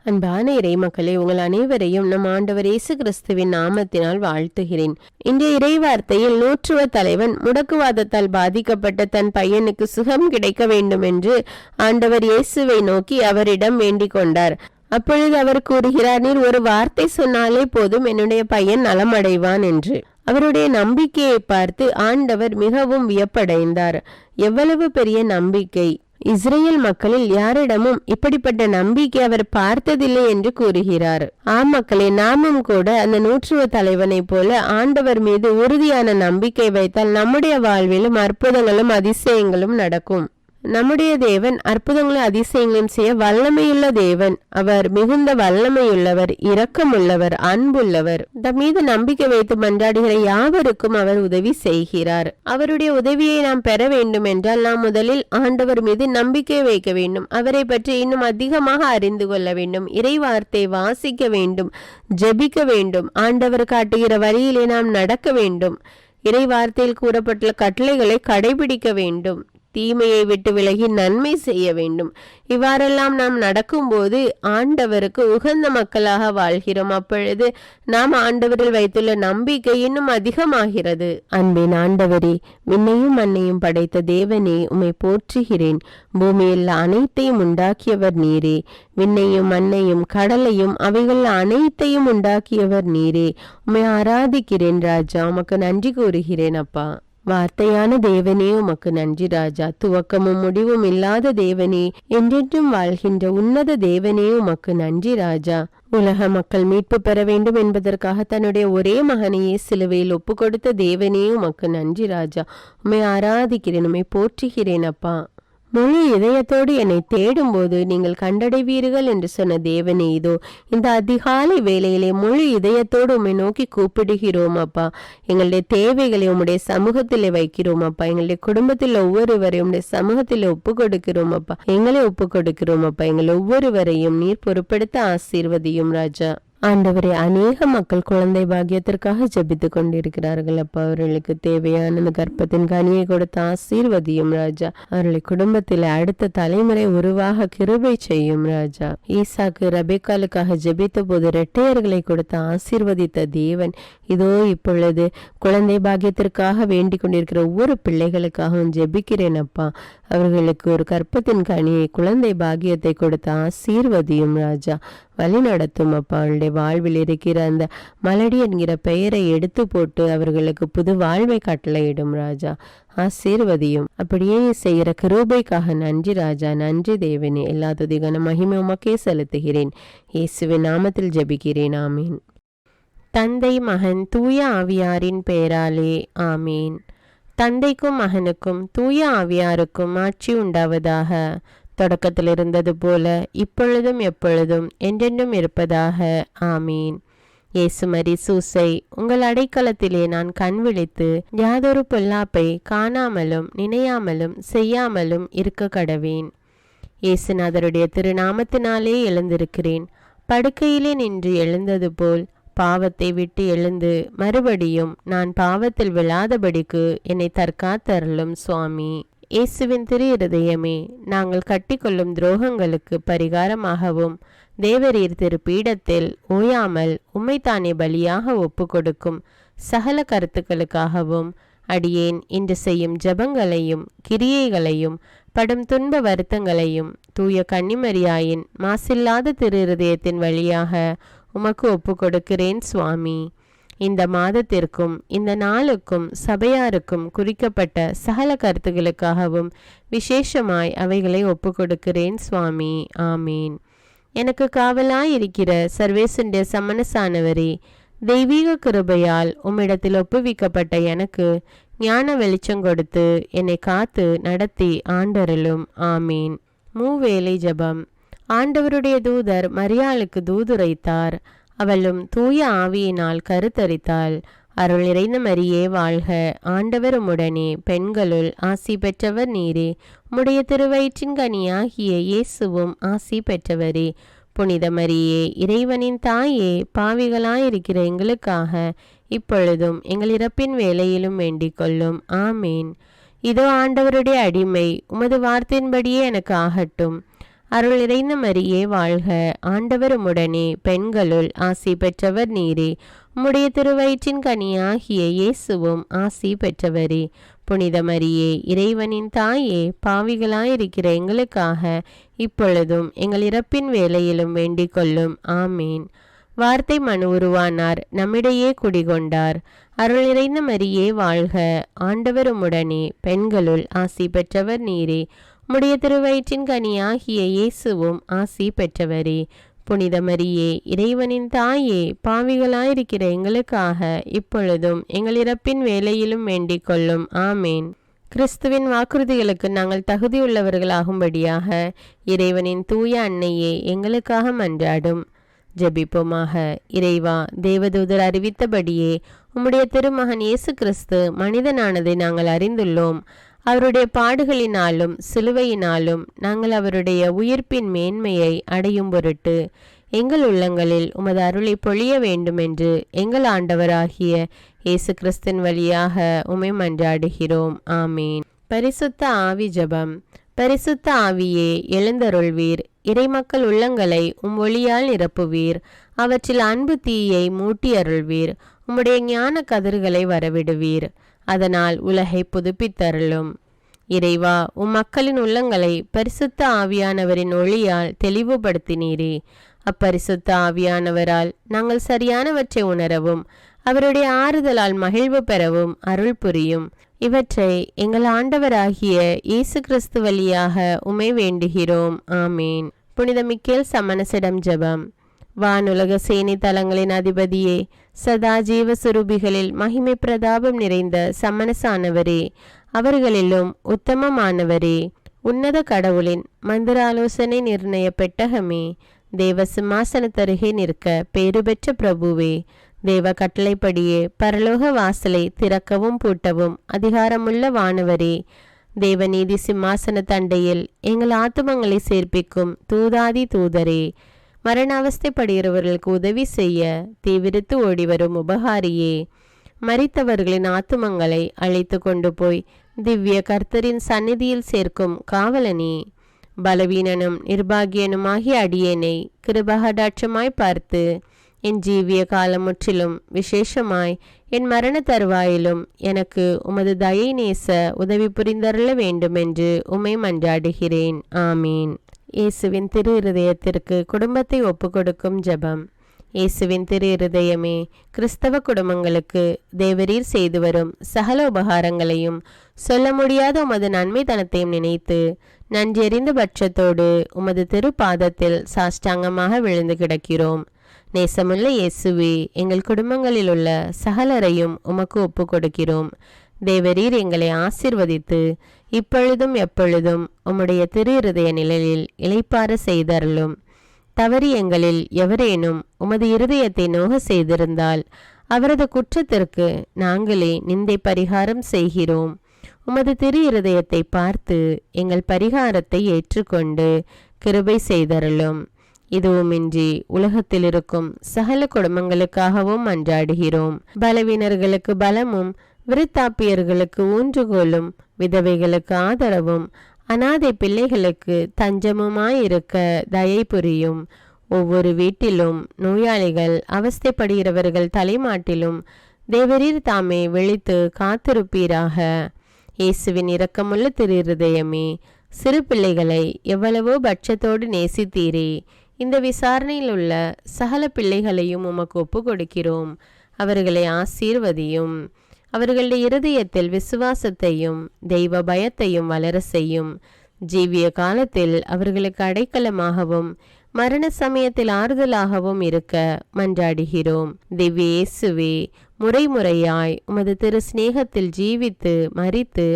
அன்பான இறைமக்களே, உங்கள் அனைவரையும் நம் ஆண்டவர் இயேசு கிறிஸ்துவின் நாமத்தினால் வாழ்த்துகிறேன். இன்றைய இறைவார்த்தையில் நூற்றுவ தலைவன் முடக்குவாதத்தால் பாதிக்கப்பட்ட தன் பையனுக்கு சுகம் கிடைக்க வேண்டும் என்று ஆண்டவர் இயேசுவை நோக்கி அவரிடம் வேண்டிக் கொண்டார். அப்பொழுது அவர் கூறுகிறார், நீர் ஒரு வார்த்தை சொன்னாலே போதும், என்னுடைய பையன் நலமடைவான் என்று. அவருடைய நம்பிக்கையை பார்த்து ஆண்டவர் மிகவும் வியப்படைந்தார். எவ்வளவு பெரிய நம்பிக்கை! இஸ்ரேல் மக்களில் யாரிடமும் இப்படிப்பட்ட நம்பிக்கை அவர் பார்த்ததில்லை என்று கூறுகிறார். மக்களே, நாமும் கூட அந்த நூற்றுவ தலைவனை போல ஆண்டவர் மீது உறுதியான நம்பிக்கை வைத்தால் நம்முடைய வாழ்விலும் அற்புதங்களும் அதிசயங்களும் நடக்கும். நம்முடைய தேவன் அற்புதங்களும் அதிசயங்களையும் செய்ய வல்லமையுள்ள தேவன். அவர் மிகுந்த வல்லமையுள்ளவர், இரக்கமுள்ளவர், அன்புள்ளவர். தம் மீது நம்பிக்கை வைத்து மன்றாடுகிற யாவருக்கும் அவர் உதவி செய்கிறார். அவருடைய உதவியை நாம் பெற வேண்டும் என்றால் நாம் முதலில் ஆண்டவர் மீது நம்பிக்கை வைக்க வேண்டும். அவரை பற்றி இன்னும் அதிகமாக அறிந்து கொள்ள வேண்டும். இறை வார்த்தை வாசிக்க வேண்டும், ஜெபிக்க வேண்டும். ஆண்டவர் காட்டுகிற வழியிலே நாம் நடக்க வேண்டும். இறை வார்த்தையில் கூறப்பட்டுள்ள கட்டளைகளை கடைபிடிக்க வேண்டும். தீமையை விட்டு விலகி நன்மை செய்ய வேண்டும். இவ்வாறெல்லாம் நாம் நடக்கும்போது ஆண்டவருக்கு உகந்த மக்களாக வாழ்கிறோம். அப்பொழுது நாம் ஆண்டவரில் வைத்துள்ள நம்பிக்கை இன்னும் அதிகமாகிறது. அன்பின் ஆண்டவரே, விண்ணையும் மண்ணையும் படைத்த தேவனே, உம்மை போற்றுகிறேன். பூமியில் அனைத்தையும் உண்டாக்கியவர் நீரே. விண்ணையும் மண்ணையும் கடலையும் அவைகள் அனைத்தையும் உண்டாக்கியவர் நீரே. உம்மை ஆராதிக்கிறேன் ராஜா. உமக்கு நன்றி கூறுகிறேன் அப்பா. வார்த்தையான தேவனே, உமக்கு நன்றி ராஜா. துவக்கமும் முடிவும் இல்லாத தேவனே, என்றென்றும் வாழ்கின்ற உன்னத தேவனே, உமக்கு நன்றி ராஜா. உலக மக்கள் மீட்பு பெற வேண்டும் என்பதற்காக தன்னுடைய ஒரே மகனையே சிலுவையில் ஒப்பு கொடுத்த தேவனே, உமக்கு நன்றி ராஜா. உம்மை ஆராதிக்கிறேன், உம்மை போற்றுகிறேன் அப்பா. முழு இதயத்தோடு என்னை தேடும் போது நீங்கள் கண்டடைவீர்கள் என்று சொன்ன தேவனே, இதோ இந்த அதிகாலை வேளையிலே முழு இதயத்தோடு உம்மை நோக்கி கூப்பிடுகிறோம் அப்பா. எங்களுடைய தேவைகளை உம்முடைய சமூகத்திலே வைக்கிறோம் அப்பா. எங்களுடைய குடும்பத்தில் ஒவ்வொருவரையும் உம்முடைய சமூகத்தில் ஒப்பு கொடுக்கிறோம் அப்பா. எங்களை ஒப்பு கொடுக்கிறோம் அப்பா. எங்கள் ஒவ்வொருவரையும் நீர் பொறுப்படுத்த ஆசீர்வதியும் ராஜா. ஆண்டவரே, அநேக மக்கள் குழந்தை பாக்கியத்திற்காக ஜெபித்து கொண்டிருக்கிறார்கள் அப்பா. அவர்களுக்கு தேவையான அந்த கர்ப்பத்தின் கனியை கொடுத்து ஆசீர்வதியும் ராஜா. அவர்களை குடும்பத்தில் அடுத்த தலைமுறை உருவாக கிருபை செய்யும் ராஜா. ஈசாக்கு ரெபெக்காலுக்காக ஜெபித்த போது இரட்டையர்களை கொடுத்து ஆசீர்வதித்த தேவன், இதோ இப்பொழுது குழந்தை பாக்கியத்திற்காக வேண்டிக் கொண்டிருக்கிற ஒவ்வொரு பிள்ளைகளுக்காகவும் ஜெபிக்கிறேன் அப்பா. அவர்களுக்கு ஒரு கர்ப்பத்தின் கனியை, குழந்தை பாக்கியத்தை கொடுத்து ஆசீர்வதியும் ராஜா. வழி நடத்தும் அப்பா. அவளுடைய வாழ்வில் இருக்கிற அந்த மலடி என்கிற பெயரை எடுத்து போட்டு அவர்களுக்கு புது வாழ்வை கட்டளையிடும் ராஜா. ஆசீர்வதியும். அப்படியே செய்கிற கிருபைக்காக நன்றி ராஜா. நன்றி தேவனே. எல்லா துதிகான மகிமை உமக்கே செலுத்துகிறேன். இயேசுவின் நாமத்தில் ஜெபிக்கிறேன். ஆமீன். தந்தை, மகன், தூய ஆவியாரின் பெயராலே ஆமீன். தந்தைக்கும் மகனுக்கும் தூய ஆவியாருக்கும் ஆட்சி உண்டாவதாக. தொடக்கத்தில் இருந்தது போல இப்பொழுதும் எப்பொழுதும் என்றென்றும் இருப்பதாக. ஆமீன். இயேசுமரி சூசை, உங்கள் அடைக்கலத்திலே நான் கண் விழித்து யாதொரு பொல்லாப்பை காணாமலும் நினையாமலும் செய்யாமலும் இருக்க கடவேன். இயேசுநாதருடைய திருநாமத்தினாலே எழுந்திருக்கிறேன். படுக்கையிலே நின்று எழுந்தது போல் பாவத்தை விட்டு எழுந்து மறுபடியும் நான் பாவத்தில் விழாதபடிக்கு என்னை தற்காத்தருளும் சுவாமி. இயேசுவின் திரு இருதயமே, நாங்கள் கட்டிக்கொள்ளும் துரோகங்களுக்கு பரிகாரமாகவும் தேவரீர் திரு பீடத்தில் ஓயாமல் உம்மைத்தானே பலியாக ஒப்பு கொடுக்கும் சகல கருத்துக்களுக்காகவும் அடியேன் இன்று செய்யும் ஜபங்களையும் கிரியைகளையும் படும் துன்ப வருத்தங்களையும் தூய கன்னிமரியாயின் மாசில்லாத திரு இருதயத்தின் வழியாக உமக்கு ஒப்பு கொடுக்கிறேன் சுவாமி. இந்த மாதத்திற்கும் இந்த நாளுக்கும் சபையாருக்கும் குறிக்கப்பட்ட சகல கருத்துகளுக்காகவும் விசேஷமாய் அவைகளை ஒப்பு கொடுக்கிறேன் சுவாமி. ஆமீன். எனக்கு காவலாயிருக்கிற சர்வேசுடைய சமனசானவரே, தெய்வீக கிருபையால் உம்மிடத்தில் ஒப்புவிக்கப்பட்ட எனக்கு ஞான வெளிச்சம் கொடுத்து என்னை காத்து நடத்தி ஆண்டருளும். ஆமீன். மூவேளை ஜபம். ஆண்டவருடைய தூதர் மரியாளுக்கு தூதுரைத்தார். அவளும் தூய ஆவியினால் கருத்தரித்தாள். அருள் நிறைந்த மரியே வாழ்க, ஆண்டவர் உம்முடனே, பெண்களுள் ஆசி பெற்றவர் நீரே. உம்முடைய திருவயிற்றின் கனியாகிய இயேசுவும் ஆசி பெற்றவரே. புனித மரியே, இறைவனின் தாயே, பாவிகளாயிருக்கிற எங்களுக்காக இப்பொழுதும் எங்கள் இறப்பின் வேளையிலும் வேண்டிக் கொள்ளும். ஆமீன். இதோ ஆண்டவருடைய அடிமை, உமது வார்த்தையின்படியே எனக்கு ஆகட்டும். அருள் நிறைந்த மரியே வாழ்க, ஆண்டவர் உம்முடனே, பெண்களுள் ஆசி பெற்றவர் நீரே. உம்முடைய திருவயிற்றின் கனியாகிய இயேசுவும் ஆசி பெற்றவரே. புனித மரியே, இறைவனின் தாயே, பாவிகளாயிருக்கிற எங்களுக்காக இப்பொழுதும் எங்கள் இறப்பின் வேளையிலும் வேண்டிக் கொள்ளும். ஆமீன். வார்த்தை மனு உருவானார், நம்மிடையே குடிகொண்டார். அருள் நிறைந்த மரியே வாழ்க, ஆண்டவர் உம்முடனே, பெண்களுள் ஆசி பெற்றவர் நீரே. உம்முடைய திருவயிற்றின் கனியாகிய இயேசுவும் ஆசி பெற்றவரே. புனித மரியே, இறைவனின் தாயே, பாவிகளாயிருக்கிற எங்களுக்காக இப்பொழுதும் எங்கள் இறப்பின் வேளையிலும் வேண்டிக் கொள்ளும். ஆமேன். கிறிஸ்துவின் வாக்குறுதிகளுக்கு நாங்கள் தகுதியுள்ளவர்களாகும்படியாக இறைவனின் தூய அன்னையே எங்களுக்காக மன்றாடும். ஜெபிப்போமாக. இறைவா, தேவதூதர் அறிவித்தபடியே உம்முடைய திருமகன் இயேசு கிறிஸ்து மனிதனானதை நாங்கள் அறிந்துள்ளோம். அவருடைய பாடுகளினாலும் சிலுவையினாலும் நாங்கள் அவருடைய உயிர்ப்பின் மேன்மையை அடையும் பொருட்டு எங்கள் உள்ளங்களில் உமது அருளை பொழிய வேண்டுமென்று எங்கள் ஆண்டவராகிய இயேசு கிறிஸ்தின் வழியாக உம்மை மன்றாடுகிறோம். ஆமீன். பரிசுத்த ஆவி ஜெபம். பரிசுத்த ஆவியே, எழுந்தருள்வீர். இறைமக்கள் உள்ளங்களை ஒளியால் நிரப்புவீர். அவற்றில் அன்பு தீயை மூட்டி அருள்வீர். உம்முடைய ஞான கதிர்களை வரவிடுவீர். அதனால் உலகை புதுப்பித்தருளும். இறைவா, மக்களின் உள்ளங்களை பரிசுத்த ஆவியானவரின் ஒளியால் தெளிவுபடுத்தினீரே. அப்பரிசுத்த ஆவியானவரால் நாங்கள் சரியானவற்றை உணரவும் அவருடைய ஆறுதலால் மகிழ்வு பெறவும் அருள் புரியும். இவற்றை எங்கள் ஆண்டவராகிய இயேசு கிறிஸ்து வழியாக உம்மை வேண்டுகிறோம். ஆமீன். புனித மிக்கேல் சமணசிடம் ஜெபம். வானுலக சேனை தலங்களின் அதிபதியே, சதா ஜீவ சுரூபிகளில் மகிமை பிரதாபம் நிறைந்த சமணசானவரே, அவர்களிலும் உத்தமமானவரே, உன்னத கடவுளின் மந்திர ஆலோசனை நிர்ணய பெட்டகமே, தேவ சிம்மாசனத்தருகே நிற்க பேறு பெற்ற பிரபுவே, தேவ கட்டளைப்படியே பரலோக வாசலை திறக்கவும் பூட்டவும் அதிகாரமுள்ள வானவரே, தேவநீதி சிம்மாசன தண்டையில் எங்கள் ஆத்துமங்களை சேர்ப்பிக்கும் தூதாதி தூதரே, மரண அவஸ்தைப்படுகிறவர்களுக்கு உதவி செய்ய தீவிரித்து ஓடிவரும் உபகாரியே, மரித்தவர்களின் ஆத்துமங்களை அழைத்து கொண்டு போய் திவ்ய கர்த்தரின் சந்நிதியில் சேர்க்கும் காவலனே, பலவீனனும் நிர்பாகியனுமாகிய அடியேனை கிருபகடாட்சமாய் பார்த்து என் ஜீவிய காலம் முற்றிலும் விசேஷமாய் என் மரண தருவாயிலும் எனக்கு உமது தயை நேச உதவி புரிந்தருள வேண்டுமென்று உம்மை மன்றாடுகிறேன். ஆமீன். இயேசுவின் திரு இருதயத்திற்கு குடும்பத்தை ஒப்புக்கொடுக்கும் ஜெபம். இயேசுவின் திரு இருதயமே, கிறிஸ்தவ குடும்பங்களுக்கு தேவரீர் செய்து வரும் சகல உபகாரங்களையும் சொல்ல முடியாத உமது நன்மைத்தனத்தையும் நினைத்து நன்றெறிந்த பட்சத்தோடு உமது திரு பாதத்தில் சாஷ்டாங்கமாக விழுந்து கிடக்கிறோம். நேசமுள்ள இயேசுவே, எங்கள் குடும்பங்களில் உள்ள சகலரையும் உமக்கு ஒப்பு கொடுக்கிறோம். தேவரீர் எங்களை ஆசீர்வதித்து இப்பொழுதும் எப்பொழுதும் உம்முடைய திரு இருதய நிழலில் இளைப்பாற செய்தருளும். தவறி எங்களில் எவரேனும் உமது இருதயத்தை நோக செய்திருந்தால் அவரது குற்றத்திற்கு நாங்களே நிந்தை பரிகாரம் செய்கிறோம். உமது திரு இருதயத்தை பார்த்து எங்கள் பரிகாரத்தை ஏற்றுக்கொண்டு கிருபை செய்தருளும். இதுவுமின்றி உலகத்தில் இருக்கும் சகல குடும்பங்களுக்காகவும் மன்றாடுகிறோம். பலவீனர்களுக்கு பலமும், விருத்தாப்பியர்களுக்கு ஊன்றுகோலும், விதவைகளுக்கு ஆதரவும், அனாதை பிள்ளைகளுக்கு தஞ்சமுமாயிருக்க தயை புரியும். ஒவ்வொரு வீட்டிலும் நோயாளிகள் அவஸ்தைப்படுகிறவர்கள் தலைமாட்டிலும் தேவரீர் தாமே விழித்து காத்திருப்பீராக. இயேசுவின் இரக்கமுள்ள திரு இருதயமே, சிறு பிள்ளைகளை எவ்வளவோ பட்சத்தோடு நேசித்தீரே. இந்த விசாரணையில் உள்ள சகல பிள்ளைகளையும் உமக்கு ஒப்பு கொடுக்கிறோம். அவர்களை ஆசீர்வதியும். அவர்களுடைய இருதயத்தில் விசுவாசத்தையும் தெய்வ பயத்தையும் வளர செய்யும். ஜீவிய காலத்தில் அவர்களுக்கு அடைக்கலமாகவும் மரண சமயத்தில் ஆறுதலாகவும் இருக்க மன்றாடுகிறோம். திவ்ய இயேசுவே, முறைமுறையாய் உமது திரு சிநேகத்தில் ஜீவித்து மரித்து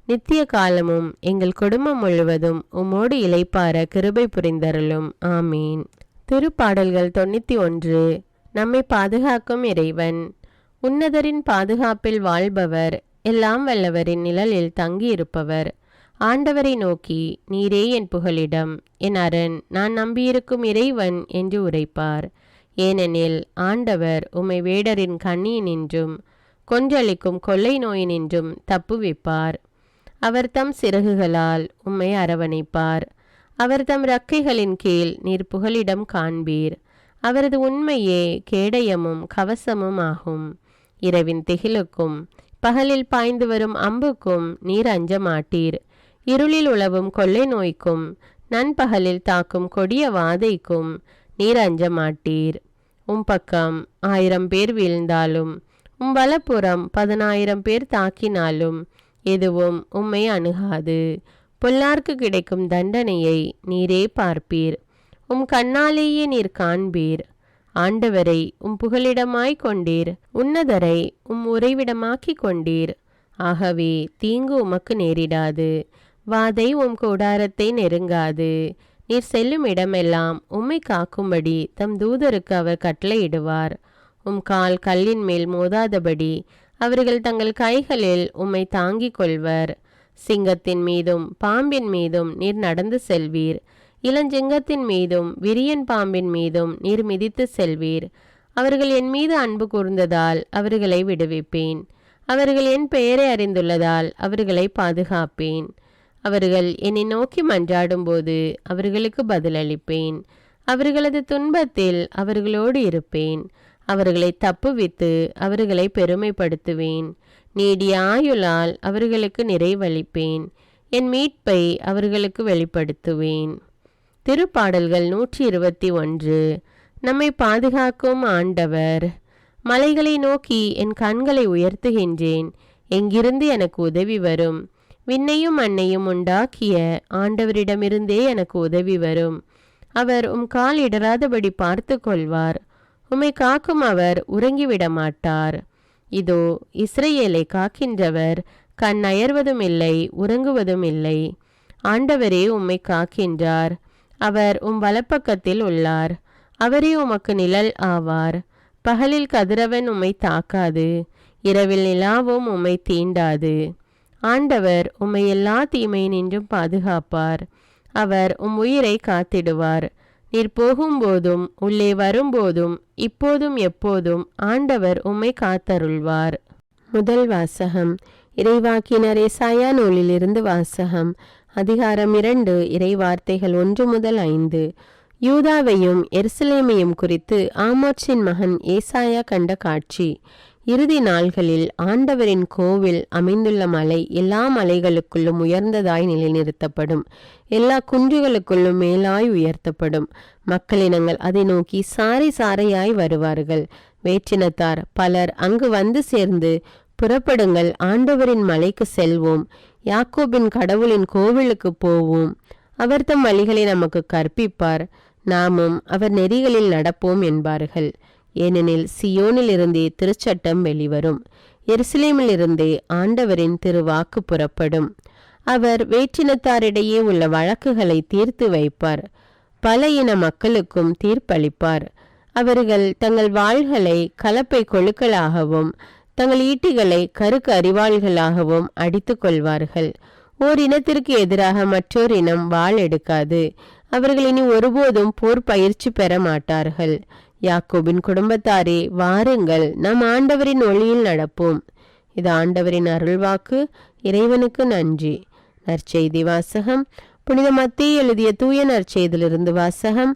நித்திய காலமும் எங்கள் குடும்பம் முழுவதும் உம்மோடு இளைப்பார கிருபை புரிந்தருளும். ஆமீன். திருப்பாடல்கள் 91. நம்மை பாதுகாக்கும் இறைவன். உன்னதரின் பாதுகாப்பில் வாழ்பவர், எல்லாம் வல்லவரின் நிழலில் தங்கியிருப்பவர். ஆண்டவரை நோக்கி, நீரே என் புகலிடம், என் அரண், நான் நம்பியிருக்கும் இறைவன் என்று உரைப்பார். ஏனெனில் ஆண்டவர் உம்மை வேடரின் கண்ணியினின்றும் கொன்றளிக்கும் கொள்ளை நோயினின்றும் தப்புவிப்பார். அவர் தம் சிறகுகளால் உம்மை அரவணைப்பார். அவர் தம் இறக்கைகளின் கீழ் நீர் புகலிடம் காண்பீர். அவரது உண்மையே கேடயமும் கவசமும் ஆகும். இரவின் திகிலுக்கும் பகலில் பாய்ந்து வரும் அம்புக்கும் நீர் அஞ்ச மாட்டீர். இருளில் உலவும் கொள்ளை நோய்க்கும் நண்பகலில் தாக்கும் கொடிய வாதைக்கும் நீர் அஞ்ச மாட்டீர். பக்கம் 1000 பேர் வீழ்ந்தாலும் வலப்புறம் 10,000 பேர் தாக்கினாலும் எதுவும் உம்மை அணுகாது. பொல்லார்க்கு கிடைக்கும் தண்டனையை நீரே பார்ப்பீர். கண்ணாலேயே நீர் காண்பீர். ஆண்டவரை புகலிடமாய் கொண்டீர். உன்னதரை உறைவிடமாக்கி கொண்டீர். ஆகவே தீங்கு உமக்கு நேரிடாது. வாதை கூடாரத்தை நெருங்காது. நீர் செல்லும் இடமெல்லாம் உம்மை காக்கும்படி தம் தூதருக்கு அவர் கட்டளையிடுவார். கால் கல்லின் மேல் மோதாதபடி அவர்கள் தங்கள் கைகளில் உம்மை தாங்கிக் கொள்வர். சிங்கத்தின் மீதும் பாம்பின் மீதும் நீர் நடந்து செல்வீர். இளஞ்சிங்கத்தின் மீதும் விரியன் பாம்பின் மீதும் நீர் மிதித்து செல்வீர். அவர்கள் என் மீது அன்பு கூர்ந்ததால் அவர்களை விடுவிப்பேன். அவர்கள் என் பெயரை அறிந்துள்ளதால் அவர்களை பாதுகாப்பேன். அவர்கள் என்னை நோக்கி மன்றாடும் போது அவர்களுக்கு பதிலளிப்பேன். அவர்களது துன்பத்தில் அவர்களோடு இருப்பேன். அவர்களை தப்புவித்து அவர்களை பெருமைப்படுத்துவேன். நீடிய ஆயுளால் அவர்களுக்கு நிறைவளிப்பேன். என் மீட்பை அவர்களுக்கு வெளிப்படுத்துவேன். திருப்பாடல்கள் 121. நம்மை பாதுகாக்கும் ஆண்டவர். மலைகளை நோக்கி என் கண்களை உயர்த்துகின்றேன். எங்கிருந்து எனக்கு உதவி வரும்? விண்ணையும் மண்ணையும் உண்டாக்கிய ஆண்டவரிடமிருந்தே எனக்கு உதவி வரும். அவர் கால் இடராதபடி பார்த்து கொள்வார். உம்மை காக்கும் அவர் உறங்கிவிட மாட்டார். இதோ இஸ்ரவேலை காக்கின்றவர் கண் அயர்வதும் இல்லை, உறங்குவதும் இல்லை. ஆண்டவரே உம்மை காக்கின்றார். அவர் வலப்பக்கத்தில் உள்ளார். அவரே உமக்கு நிழல் ஆவார். பகலில் கதிரவன் உம்மை தாக்காது, இரவில் நிலாவும் உம்மை தீண்டாது. ஆண்டவர் உம்மை எல்லா தீமையினின்றும் பாதுகாப்பார். அவர் உயிரை காத்திடுவார். நீர் போகும்போதும் உள்ளே வரும்போதும் இப்போதும் எப்போதும் ஆண்டவர் உம்மை காத்தருள்வார். முதல் வாசகம். இறைவாக்கினர் எசாயா நூலிலிருந்து வாசகம். அதிகாரம் 2. இறைவார்த்தைகள் 1 முதல் 5. யூதாவையும் எருசலேமையும் குறித்து ஆமோத்சின் மகன் ஏசாயா கண்ட காட்சி. இறுதி நாள்களில் ஆண்டவரின் கோவில் அமைந்துள்ள மலை எல்லா மலைகளுக்குள்ளும் உயர்ந்ததாய் நிலைநிறுத்தப்படும். எல்லா குன்றுகளுக்குள்ளும் மேலாய் உயர்த்தப்படும். மக்களினங்கள் அதை நோக்கி சாறை சாறையாய் வருவார்கள். வேற்றினத்தார் பலர் அங்கு வந்து சேர்ந்து, புறப்படுங்கள், ஆண்டவரின் மலைக்கு செல்வோம், யாக்கோபின் கடவுளின் கோவிலுக்கு போவோம். அவர் தம் வழிகளை நமக்கு கற்பிப்பார், நாமும் அவர் நெறிகளில் நடப்போம் என்பார்கள். ஏனெனில் சியோனிலிருந்தே திருச்சட்டம் வெளிவரும், எருசலேமிலிருந்தே ஆண்டவரின் திருவாக்கு புறப்படும். அவர் வேற்றினத்தாரிடையே உள்ள வழக்குகளை தீர்த்து வைப்பார். பல இன மக்களுக்கும் தீர்ப்பளிப்பார். அவர்கள் தங்கள் வாள்களை கலப்பை கொழுக்களாகவும் தங்கள் ஈட்டிகளை கருக்கு அரிவாள்களாகவும் அடித்து கொள்வார்கள். ஓர் இனத்திற்கு எதிராக மற்றொரு இனம் வாள் எடுக்காது. அவர்கள் இனி ஒருபோதும் போர் பயிற்சி பெற மாட்டார்கள். யாக்கோபின் குடும்பத்தாரே, வாருங்கள், நம் ஆண்டவரின் ஒளியில் நடப்போம். இது ஆண்டவரின் அருள்வாக்கு. இறைவனுக்கு நன்றி. நற்செய்தி வாசகம். புனித மத்தேயு எழுதிய தூய நற்செய்தியிலிருந்து வாசகம்.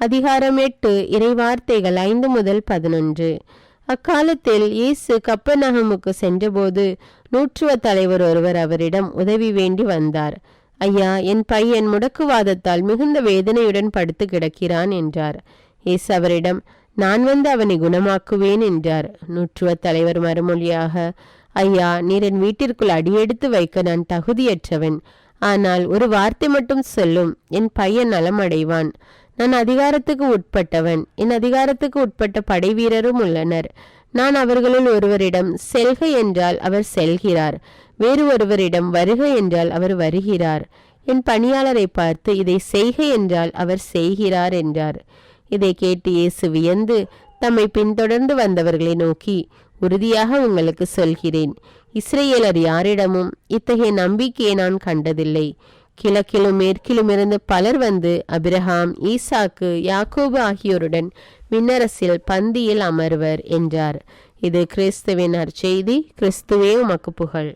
அதிகாரம் 8. இறைவார்த்தைகள் 5 முதல் 11. அக்காலத்தில் இயேசு கப்பர்நகமுக்கு சென்றபோது நூற்றுவ தலைவர் ஒருவர் அவரிடம் உதவி வேண்டி வந்தார். ஐயா, என் பையன் முடக்குவாதத்தால் மிகுந்த வேதனையுடன் படுத்து கிடக்கிறான் என்றார். இயேசு அவரிடம், நான் வந்து அவனை குணமாக்குவேன் என்றார். நூற்றுவ தலைவர் மறுமொழியாக, ஐயா, நீர் என் வீட்டிற்குள் அடியெடுத்து வைக்க நான் தகுதியற்றவன். ஆனால் ஒரு வார்த்தை மட்டும் சொல்லும், என் பையன் நலமடைவான். நான் அதிகாரத்துக்கு உட்பட்டவன். என் அதிகாரத்துக்கு உட்பட்ட படை வீரரும் உள்ளனர். நான் அவர்களுள் ஒருவரிடம் செல்க என்றால் அவர் செல்கிறார், வேறு ஒருவரிடம் வருக என்றால் அவர் வருகிறார். என் பணியாளரை பார்த்து இதை செய்க என்றால் அவர் செய்கிறார் என்றார். இதை கேட்டு இயேசு வியந்து தம்மை பின்தொடர்ந்து வந்தவர்களை நோக்கி, உறுதியாக உங்களுக்கு சொல்கிறேன், இஸ்ரேலர் யாரிடமும் இத்தகைய நம்பிக்கையை நான் கண்டதில்லை. கிழக்கிலும் மேற்கிலும் இருந்து பலர் வந்து அபிரகாம், ஈசாக்கு, யாக்கோபு ஆகியோருடன் விண்ணரசில் பந்தியில் அமர்வர் என்றார். இது கிறிஸ்துவின் நற்செய்தி. கிறிஸ்துவே உமக்கு புகழ்.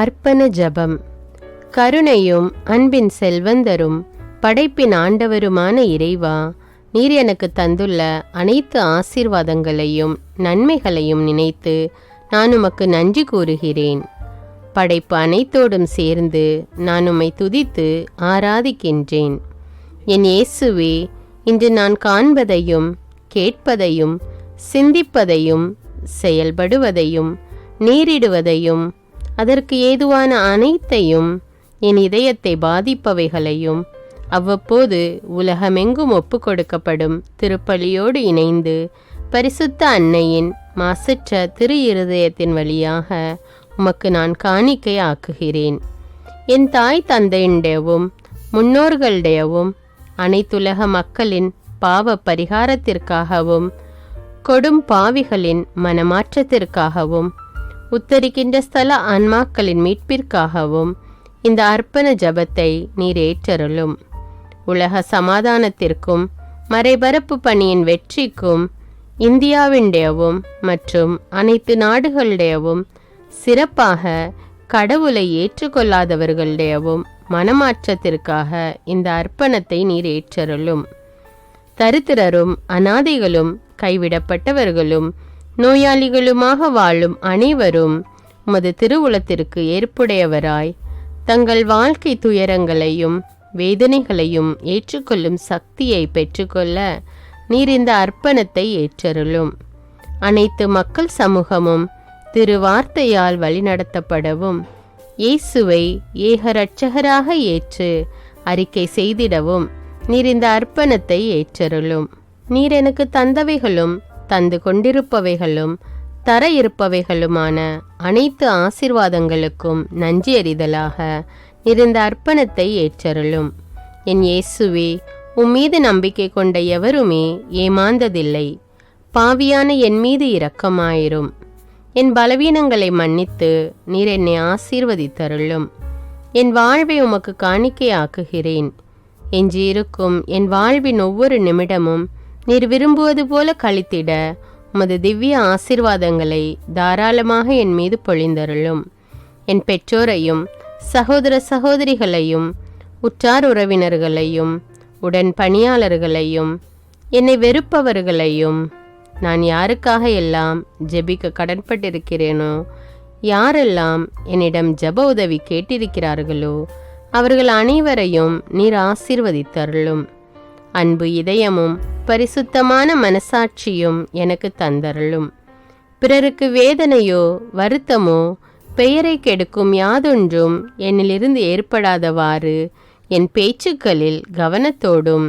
அர்ப்பண ஜபம். கருணையும் அன்பின் செல்வந்தரும் படைப்பின் ஆண்டவருமான இறைவா, நீர் எனக்கு தந்துள்ள அனைத்து ஆசீர்வாதங்களையும் நன்மைகளையும் நினைத்து நான் உமக்கு நன்றி கூறுகிறேன். படைப்பு அனைத்தோடும் சேர்ந்து நான் உம்மை துதித்து ஆராதிக்கின்றேன். என் இயேசுவே, இன்று நான் காண்பதையும் கேட்பதையும் சிந்திப்பதையும் செயல்படுவதையும் நேரிடுவதையும் அதற்கு ஏதுவான அனைத்தையும் என் இதயத்தை பாதிப்பவைகளையும் அவ்வப்போது உலகமெங்கும் ஒப்பு கொடுக்கப்படும் திருப்பலியோடு இணைந்து பரிசுத்த அன்னையின் மாசற்ற திரு இருதயத்தின் வழியாக உமக்கு நான் காணிக்கை ஆக்குகிறேன். என் தாய் தந்தையுடையவும் முன்னோர்களுடையவும் அனைத்துலக மக்களின் பாவ பரிகாரத்திற்காகவும் கொடும் பாவிகளின் மனமாற்றத்திற்காகவும் உத்தரிக்கின்ற ஸ்தல ஆன்மாக்களின் மீட்பிற்காகவும் இந்த அர்ப்பண ஜபத்தை நீர் ஏற்றருளும். உலக சமாதானத்திற்கும் மறைபரப்பு பணியின் வெற்றிக்கும் இந்தியாவினுடையவும் மற்றும் அனைத்து நாடுகளுடையவும் சிறப்பாக கடவுளை ஏற்றுக்கொள்ளாதவர்களுடையவும் மனமாற்றத்திற்காக இந்த அர்ப்பணத்தை நீர் ஏற்றருளும். தரித்திரரும் அனாதைகளும் கைவிடப்பட்டவர்களும் நோயாளிகளுமாக வாழும் அனைவரும் உமது திருவுளத்திற்கு ஏற்புடையவராய் தங்கள் வாழ்க்கை துயரங்களையும் வேதனைகளையும் ஏற்றுக்கொள்ளும் சக்தியை பெற்றுக்கொள்ள நீர் இந்த அர்ப்பணத்தை ஏற்றருளும். அனைத்து மக்கள் சமூகமும் திருவார்த்தையால் வழிநடத்தப்படவும் இயேசுவை ஏக இரட்சகராக ஏற்று அறிக்கை செய்திடவும் நீர் இந்த அர்ப்பணத்தை ஏற்றருளும். நீர் எனக்கு தந்தவைகளும் தந்து கொண்டிருப்பவைகளும் தர இருப்பவைகளுமான அனைத்து ஆசீர்வாதங்களுக்கும் நன்றி அறிதலாக நீர் இந்த அர்ப்பணத்தை ஏற்றருளும். என் இயேசுவே, உம்மீது நம்பிக்கை கொண்ட எவருமே ஏமாந்ததில்லை. பாவியான என் மீது இரக்கமாயிரும். என் பலவீனங்களை மன்னித்து நீர் என்னை ஆசீர்வதித்தருளும். என் வாழ்வை உமக்கு காணிக்கையாக்குகிறேன். எஞ்சியிருக்கும் என் வாழ்வின் ஒவ்வொரு நிமிடமும் நீர் விரும்புவது போல கழித்திட உமது திவ்ய ஆசீர்வாதங்களை தாராளமாக என் மீது பொழிந்தருளும். என் பெற்றோரையும் சகோதர சகோதரிகளையும் உற்றார் உறவினர்களையும் உடன் பணியாளர்களையும் என்னை வெறுப்பவர்களையும் நான் யாருக்காக எல்லாம் ஜெபிக்க கடன்பட்டிருக்கிறேனோ, யாரெல்லாம் என்னிடம் ஜெப உதவி கேட்டிருக்கிறார்களோ அவர்கள் அனைவரையும் நீர் ஆசீர்வதித்தருளும். அன்பு இதயமும் பரிசுத்தமான மனசாட்சியும் எனக்கு தந்தருளும். பிறருக்கு வேதனையோ வருத்தமோ பெயரை கெடுக்கும் யாதொன்றும் என்னிலிருந்து ஏற்படாதவாறு என் பேச்சுக்களில் கவனத்தோடும்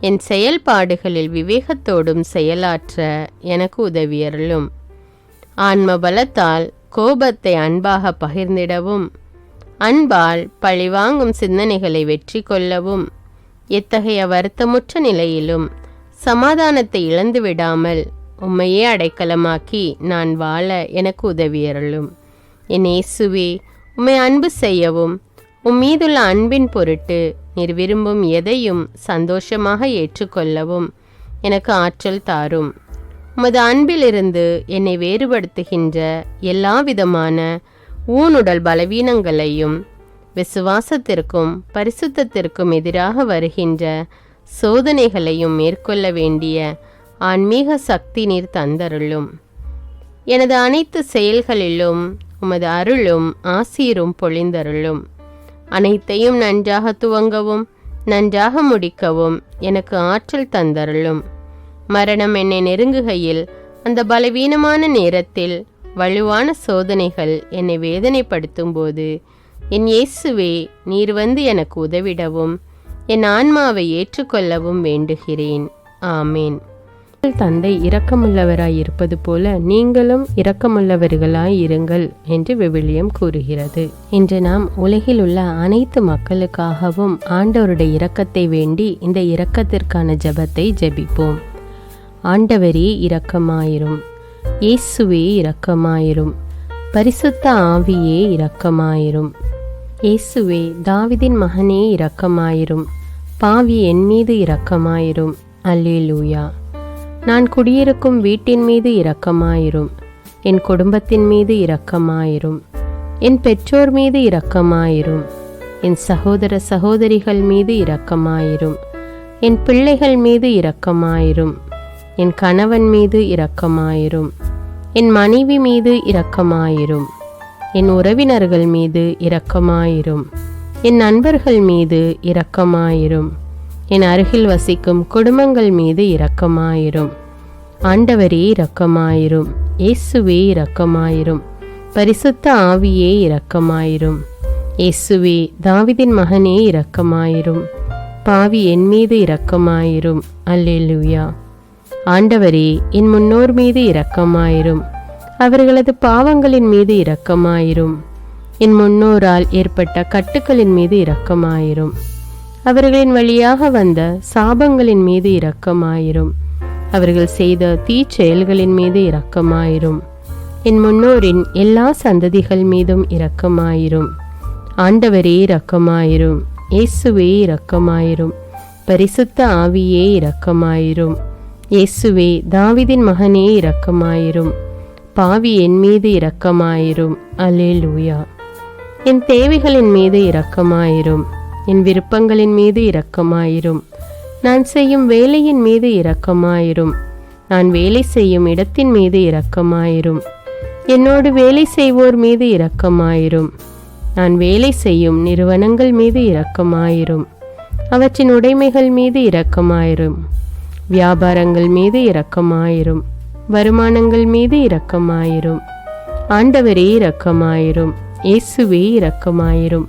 என் செயல்பாடுகளில் விவேகத்தோடும் செயலாற்ற எனக்கு உதவியருளும். ஆன்ம பலத்தால் கோபத்தை அன்பாக பகிர்ந்திடவும் அன்பால் பழிவாங்கும் சிந்தனைகளை வெற்றி கொள்ளவும் எத்தகைய வருத்தமுற்ற நிலையிலும் சமாதானத்தை இழந்து விடாமல் உம்மையே அடைக்கலமாக்கி நான் வாழ எனக்கு உதவியருளும். என் இயேசுவே, உம்மை அன்பு செய்யவும் உம்மீதுள்ள அன்பின் பொருட்டு நீர் விரும்பும் எதையும் சந்தோஷமாக ஏற்றுக்கொள்ளவும் எனக்கு ஆற்றல் தாரும். உமது அன்பிலிருந்து என்னை வேறுபடுத்துகின்ற எல்லா விதமான ஊனுடல் பலவீனங்களையும் விசுவாசத்திற்கும் பரிசுத்தத்திற்கும் எதிராக வருகின்ற சோதனைகளையும் மேற்கொள்ள வேண்டிய ஆன்மீக சக்தி நீர் தந்தருளும். எனது அனைத்து செயல்களிலும் உமது அருளும் ஆசீரும் பொழிந்தருளும். அனைத்தையும் நன்றாக துவங்கவும் நன்றாக முடிக்கவும் எனக்கு ஆற்றல் தந்தருளும். மரணம் என்னை நெருங்குகையில் அந்த பலவீனமான நேரத்தில் வலுவான சோதனைகள் என்னை வேதனைப்படுத்தும் போது என் இயேசுவே, நீர் வந்து எனக்கு உதவிடவும் என் ஆன்மாவை ஏற்றுக்கொள்ளவும் வேண்டுகிறேன். ஆமேன். தந்தை இரக்கமுள்ளவராய் இருப்பது போல நீங்களும் இரக்கமுள்ளவர்களாய் இருங்கள் என்று விவிலியம் கூறுகிறது. இன்று நாம் உலகில் உள்ள அனைத்து மக்களுக்காகவும் ஆண்டவருடைய இரக்கத்தை வேண்டி இந்த இரக்கத்திற்கான ஜெபத்தை ஜெபிப்போம். ஆண்டவரே இரக்கமாயிரும். இயேசுவே இரக்கமாயிரும். பரிசுத்த ஆவியே இரக்கமாயிரும். இயேசுவே, தாவீதின் மகனே இரக்கமாயிரும். பாவி என் மீது இரக்கமாயிரும். அல்லேலூயா. நான் குடியிருக்கும் வீட்டின் மீது இரக்கமாயிரும். என் குடும்பத்தின் மீது இரக்கமாயிரும். என் பெற்றோர் மீது இரக்கமாயிரும். என் சகோதர சகோதரிகள் மீது இரக்கமாயிரும். என் பிள்ளைகள் மீது இரக்கமாயிரும். என் கணவன் மீது இரக்கமாயிரும். என் மனைவி மீது இரக்கமாயிரும். என் உறவினர்கள் மீது இரக்கமாயிரும். என் நண்பர்கள் மீது இரக்கமாயிரும். என் அருகில் வசிக்கும் குடும்பங்கள் மீது இரக்கமாயிரும். ஆண்டவரே இரக்கமாயிரும். இயேசுவே இரக்கமாயிரும். பரிசுத்த ஆவியே இரக்கமாயிரும். இயேசுவே தாவீதின் மகனே இரக்கமாயிரும். பாவி என் மீது இரக்கமாயிரும். அல்லேலூயா. ஆண்டவரே என் முன்னோர் மீது இரக்கமாயிரும். அவர்களது பாவங்களின் மீது இரக்கமாயிரும். என் முன்னோரால் ஏற்பட்ட கட்டுக்களின் மீது இரக்கமாயிரும். அவர்களின் வழியாக வந்த சாபங்களின் மீது இரக்கமாயிரும். அவர்கள் செய்த தீச்செயல்களின் மீது இரக்கமாயிரும். என் முன்னோரின் எல்லா சந்ததிகள் மீதும் இரக்கமாயிரும். ஆண்டவரே இரக்கமாயிரும். இயேசுவே இரக்கமாயிரும். பரிசுத்த ஆவியே இரக்கமாயிரும். இயேசுவே தாவீதின் மகனே இரக்கமாயிரும். பாவி என் மீது இரக்கமாயிரும். அல்லேலூயா. என் தேவைகளின் மீது இரக்கமாயிரும். என் விருப்பங்களின் மீது இரக்கமாயிரும். நான் செய்யும் வேலையின் மீது இரக்கமாயிரும். நான் வேலை செய்யும் இடத்தின் மீது இரக்கமாயிரும். என்னோடு வேலை செய்வோர் மீது இரக்கமாயிரும். நான் வேலை செய்யும் நிறுவனங்கள் மீது இரக்கமாயிரும். அவற்றின் உடைமைகள் மீது இரக்கமாயிரும். வியாபாரங்கள் மீது இரக்கமாயிரும். வருமானங்கள் மீது இரக்கமாயிரும். ஆண்டவரே இரக்கமாயிரும். இயேசுவே இரக்கமாயிரும்.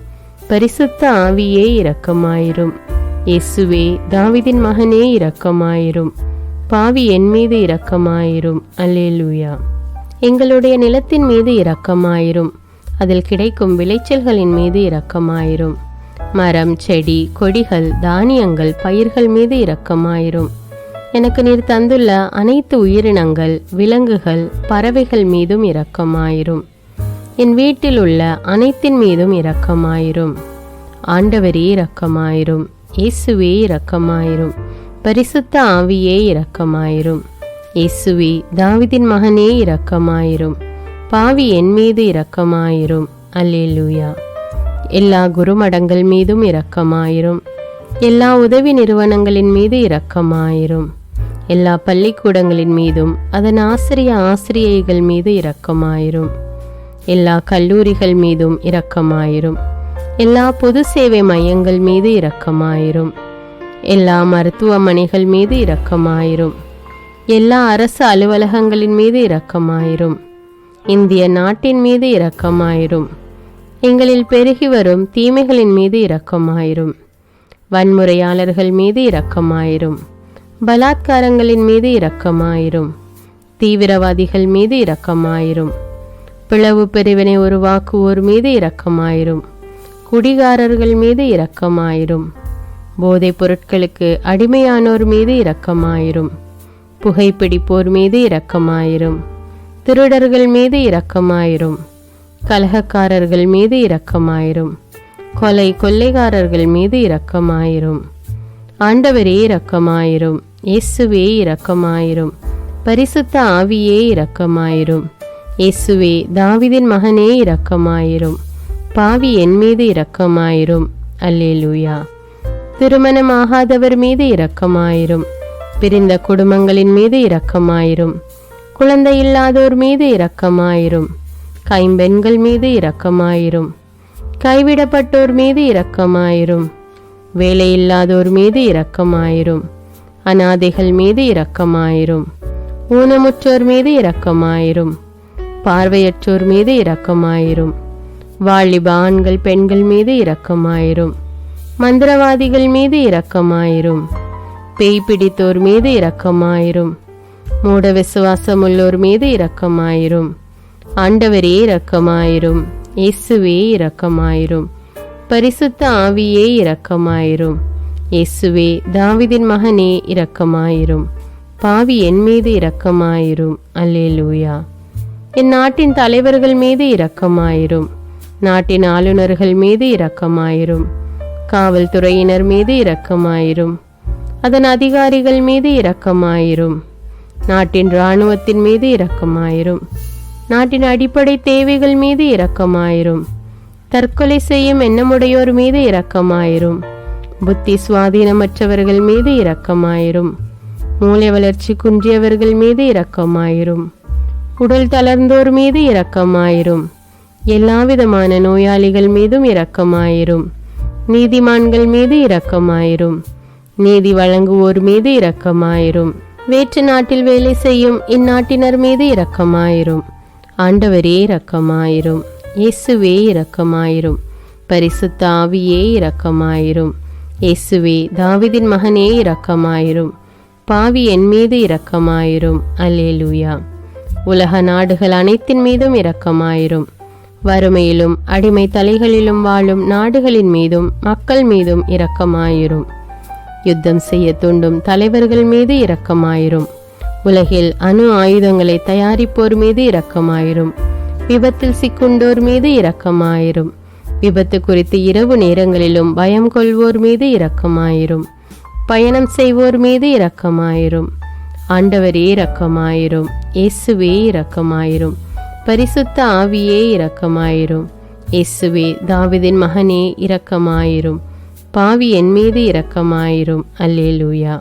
பரிசுத்த ஆவியே இரக்கமாயிரும். இயேசுவே தாவீதின் மகனே இரக்கமாயிரும். பாவி என் மீது இரக்கமாயிரும். அல்லேலூயா. எங்களுடைய நிலத்தின் மீது இரக்கமாயிரும். அதில் கிடைக்கும் விளைச்சல்களின் மீது இரக்கமாயிரும். மரம், செடி, கொடிகள், தானியங்கள், பயிர்கள் மீது இரக்கமாயிரும். எனக்கு நீர் தந்துள்ள அனைத்து உயிரினங்கள், விலங்குகள், பறவைகள் மீதும் இரக்கமாயிரும். என் வீட்டில் உள்ள அனைத்தின் மீதும் இரக்கமாயிரும். ஆண்டவரே இரக்கமாயிரும். இயேசுவே இரக்கமாயிரும். பரிசுத்த ஆவியே இரக்கமாயிரும். இயேசுவே தாவீதின் மகனே இரக்கமாயிரும். பாவி என் மீது இரக்கமாயிரும். அல்லேலூயா. எல்லா குருமடங்கள் மீதும் இரக்கமாயிரும். எல்லா உதவி நிறுவனங்களின் மீது இரக்கமாயிரும். எல்லா பள்ளிக்கூடங்களின் மீதும் அதன் ஆசிரியைகள் மீது இரக்கமாயிரும். எல்லா கல்லூரிகள் மீதும் இரக்கமாயிரும். எல்லா பொது சேவை மையங்கள் மீது இரக்கமாயிரும். எல்லா மருத்துவமனைகள் மீது இரக்கமாயிரும். எல்லா அரசு அலுவலகங்களின் மீது இரக்கமாயிரும். இந்திய நாட்டின் மீது இரக்கமாயிரும். எங்களில் பெருகி வரும் தீமைகளின் மீது இரக்கமாயிரும். வன்முறையாளர்கள் மீது இரக்கமாயிரும். பலாத்காரங்களின் மீது இரக்கமாயிரும். தீவிரவாதிகள் மீது இரக்கமாயிரும். பிளவு பிரிவினை உருவாக்குவோர் மீது இரக்கமாயிரும். குடிகாரர்கள் மீது இரக்கமாயிரும். போதைப் பொருட்களுக்கு அடிமையானோர் மீது இரக்கமாயிரும். புகைப்பிடிப்போர் மீது இரக்கமாயிரும். திருடர்கள் மீது இரக்கமாயிரும். கலகக்காரர்கள் மீது இரக்கமாயிரும். கொள்ளைக்காரர்கள் மீது இரக்கமாயிரும். ஆண்டவரே இரக்கமாயிரும். இயேசுவே இரக்கமாயிரும். பரிசுத்த ஆவியே இரக்கமாயிரும். இயேசுவே தாவீதின் மகனே இரக்கமாயிரும். பாவி என் மீது இரக்கமாயிரும். அல்லேலூயா. திருமணமாகாதவர் மீது இரக்கமாயிரும். பிரிந்த குடும்பங்களின் மீது இரக்கமாயிரும். குழந்தை இல்லாதோர் மீது இரக்கமாயிரும். கைம்பெண்கள் மீது இரக்கமாயிரும். கைவிடப்பட்டோர் மீது இரக்கமாயிரும். வேலையில்லாதோர் மீது இரக்கமாயிரும். அநாதைகள் மீது இரக்கமாயிரும். ஊனமுற்றோர் மீது இரக்கமாயிரும். பார்வையற்றோர் மீது இரக்கமாயிரும். வாலிப ஆண்கள் பெண்கள் மீது இரக்கமாயிரும். மந்திரவாதிகள் மீது இரக்கமாயிரும். பேய் பிடித்தோர் மீது இரக்கமாயிரும். மூட விசுவாசமுள்ளோர் மீது இரக்கமாயிரும். ஆண்டவரே இரக்கமாயிரும். இயேசுவே இரக்கமாயிரும். பரிசுத்த ஆவியே இரக்கமாயிரும். இயேசுவே தாவீதின் மகனே இரக்கமாயிரும். பாவி என் மீது இரக்கமாயிரும். அல்லேலூயா. என் நாட்டின் தலைவர்கள் மீது இரக்கமாயிரும். நாட்டின் ஆளுநர்கள் மீது இரக்கமாயிரும். காவல்துறையினர் மீது இரக்கமாயிரும். அதன் அதிகாரிகள் மீது இரக்கமாயிரும். நாட்டின் இராணுவத்தின் மீது இரக்கமாயிரும். நாட்டின் அடிப்படை தேவைகள் மீது இரக்கமாயிரும். தற்கொலை செய்யும் எண்ணமுடையோர் மீது இரக்கமாயிரும். புத்தி சுவாதீனமற்றவர்கள் மீது இரக்கமாயிரும். மூளை வளர்ச்சி குன்றியவர்கள் மீது இரக்கமாயிரும். உடல் தளர்ந்தோர் மீது இரக்கமாயிரும். எல்லாவிதமான நோயாளிகள் மீதும் இரக்கமாயிரும். நீதிமான்கள் மீது இரக்கமாயிரும். நீதி வழங்குவோர் மீது இரக்கமாயிரும். வேற்று நாட்டில் வேலை செய்யும் இந்நாட்டினர் மீது இரக்கமாயிரும். ஆண்டவரே இரக்கமாயிரும். இயேசுவே இரக்கமாயிரும். பரிசுத்த ஆவியே இரக்கமாயிரும். இயேசுவே தாவீதின் மகனே இரக்கமாயிரும். பாவி என் மீது இரக்கமாயிரும். அல்லேலூயா. உலக நாடுகள் அனைத்தின் மீதும் இரக்கமாயிரும். வறுமையிலும் அடிமை தலைகளிலும் வாழும் நாடுகளின் மீதும் மக்கள் மீதும் இரக்கமாயிரும். யுத்தம் செய்ய தூண்டும் தலைவர்கள் மீது இரக்கமாயிரும். உலகில் அணு ஆயுதங்களை தயாரிப்போர் மீது இரக்கமாயிரும். விபத்தில் சிக்குண்டோர் மீது இரக்கமாயிரும். விபத்து குறித்து இரவு நேரங்களிலும் பயம் கொள்வோர் மீது இரக்கமாயிரும். பயணம் செய்வோர் மீது இரக்கமாயிரும். ஆண்டவரே இரக்கமாயிரும். இயேசுவே இரக்கமாயிரும். பரிசுத்த ஆவியே இரக்கமாயிரும். இயேசுவே தாவீதின் மகனே இரக்கமாயிரும். பாவி என் மீது இரக்கமாயிரும். அல்லேலூயா.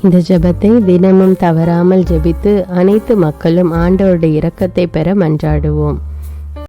இந்த ஜெபத்தை தினமும் தவறாமல் ஜெபித்து அனைத்து மக்களும் ஆண்டவருடைய இரக்கத்தை பெற மன்றாடுவோம்.